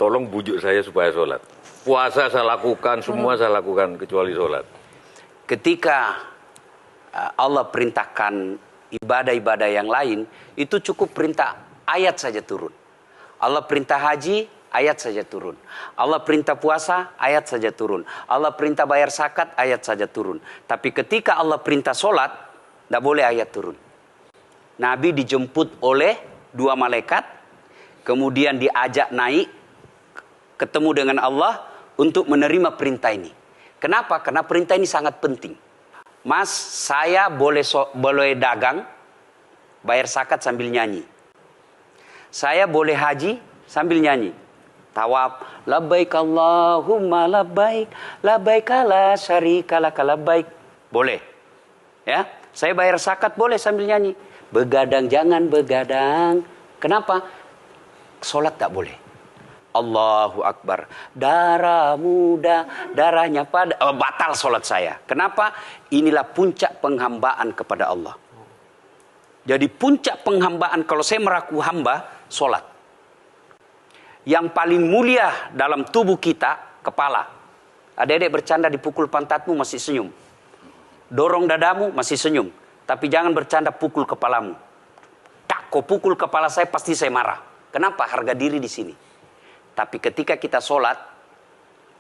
tolong bujuk saya supaya sholat. Puasa saya lakukan, semua saya lakukan kecuali sholat. Ketika Allah perintahkan ibadah-ibadah yang lain, itu cukup perintah ayat saja turun. Allah perintah haji, ayat saja turun. Allah perintah puasa, ayat saja turun. Allah perintah bayar zakat, ayat saja turun. Tapi ketika Allah perintah sholat, tidak boleh ayat turun. Nabi dijemput oleh 2 malaikat, kemudian diajak naik, ketemu dengan Allah untuk menerima perintah ini. Kenapa? Karena perintah ini sangat penting. Mas, saya boleh dagang, bayar zakat sambil nyanyi. Saya boleh haji sambil nyanyi. Tawaf, labbaik Allahumma labbaik, labbaik la syarika laka labbaik. Boleh. Ya, saya bayar zakat boleh sambil nyanyi. Begadang jangan begadang. Kenapa? Sholat tak boleh. Allahu Akbar. Darah muda, darahnya pada batal sholat saya. Kenapa? Inilah puncak penghambaan kepada Allah. Jadi puncak penghambaan kalau saya meraku hamba, sholat. Yang paling mulia dalam tubuh kita, kepala. Adik-adik bercanda dipukul pantatmu masih senyum. Dorong dadamu masih senyum. Tapi jangan bercanda pukul kepalamu. Tak, kau pukul kepala saya pasti saya marah. Kenapa? Harga diri di sini. Tapi ketika kita sholat,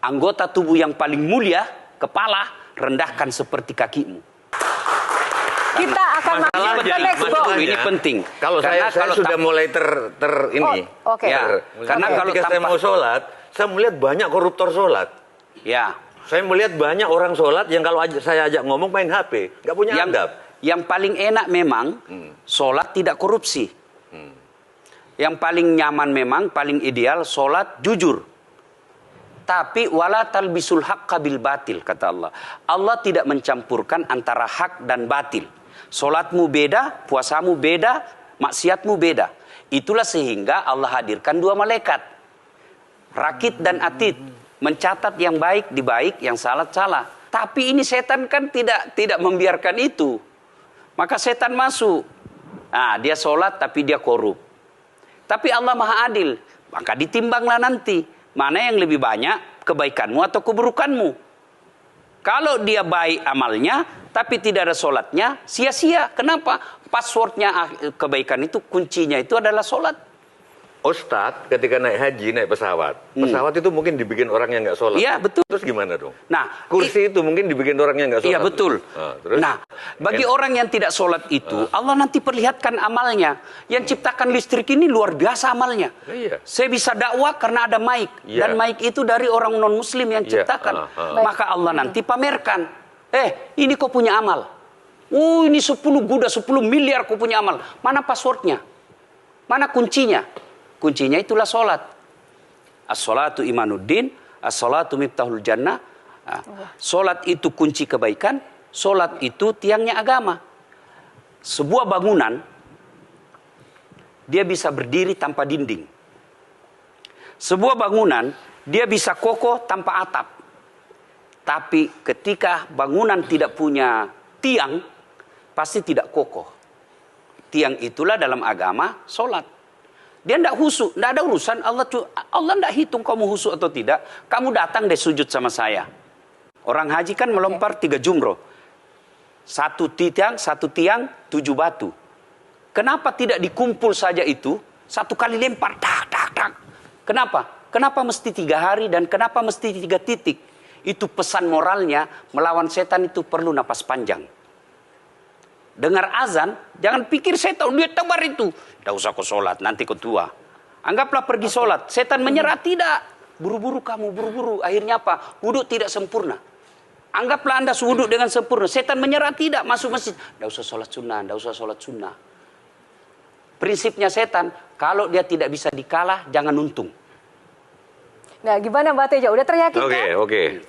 anggota tubuh yang paling mulia, kepala, rendahkan seperti kakimu. Kita akan masuk ke next box. Ini penting. Kalau saya sudah mulai ini. Oke. Ya, karena kalau ketika saya mau sholat, saya melihat banyak koruptor sholat. Ya. Saya melihat banyak orang sholat yang kalau saya ajak ngomong main HP, nggak punya adab. Yang paling enak memang sholat tidak korupsi. Yang paling nyaman memang, paling ideal sholat jujur. Tapi wala talbisul haqqa bil batil, kata Allah. Allah tidak mencampurkan antara hak dan batil. Sholatmu beda, puasamu beda, maksiatmu beda. Itulah sehingga Allah hadirkan 2 malaikat. Rakit dan atid. Mencatat yang baik di baik, yang salah salah. Tapi ini setan kan tidak membiarkan itu. Maka setan masuk. Nah, dia sholat tapi dia korup. Tapi Allah Maha Adil, maka ditimbanglah nanti. Mana yang lebih banyak, kebaikanmu atau keburukanmu. Kalau dia baik amalnya, tapi tidak ada sholatnya, sia-sia. Kenapa? Passwordnya kebaikan itu, kuncinya itu adalah sholat. Ustadz ketika naik haji, naik pesawat. Pesawat itu mungkin dibikin orang yang nggak sholat. Iya, betul. Terus gimana dong? Nah, kursi itu mungkin dibikin orang yang nggak sholat. Iya, betul. Terus? Nah, bagi orang yang tidak sholat itu, Allah nanti perlihatkan amalnya. Yang ciptakan listrik ini luar biasa amalnya. Iya. Saya bisa dakwah karena ada mic. Iya. Dan mic itu dari orang non-muslim yang ciptakan. Maka Allah nanti pamerkan. Ini kau punya amal. Ini 10 guda, 10 miliar kau punya amal. Mana passwordnya? Mana kuncinya? Kuncinya itulah sholat. As-sholatu imanuddin, as-sholatu miftahul jannah. Sholat itu kunci kebaikan, sholat itu tiangnya agama. Sebuah bangunan, dia bisa berdiri tanpa dinding. Sebuah bangunan, dia bisa kokoh tanpa atap. Tapi ketika bangunan tidak punya tiang, pasti tidak kokoh. Tiang itulah dalam agama, sholat. Dia tidak khusyuk, tidak ada urusan. Allah tidak hitung kamu khusyuk atau tidak. Kamu datang deh sujud sama saya. Orang haji kan melempar 3 jumroh. 1 tiang, 7 batu. Kenapa tidak dikumpul saja itu? 1 kali lempar, tak, tak, tak. Kenapa? Kenapa mesti 3 hari dan kenapa mesti 3 titik? Itu pesan moralnya, melawan setan itu perlu napas panjang. Dengar azan, jangan pikir setan, dia tebar itu. Tidak usah kau sholat, nanti kau tua. Anggaplah pergi sholat. Setan menyerah, tidak. Buru-buru kamu, buru-buru. Akhirnya apa? Wudhu tidak sempurna. Anggaplah Anda wudhu dengan sempurna. Setan menyerah, tidak. Masuk masjid. Tidak usah sholat sunnah, tidak usah sholat sunnah. Prinsipnya setan, kalau dia tidak bisa dikalah, jangan untung. Nah, gimana Mbak Teja? Udah teryakinkan? Oke.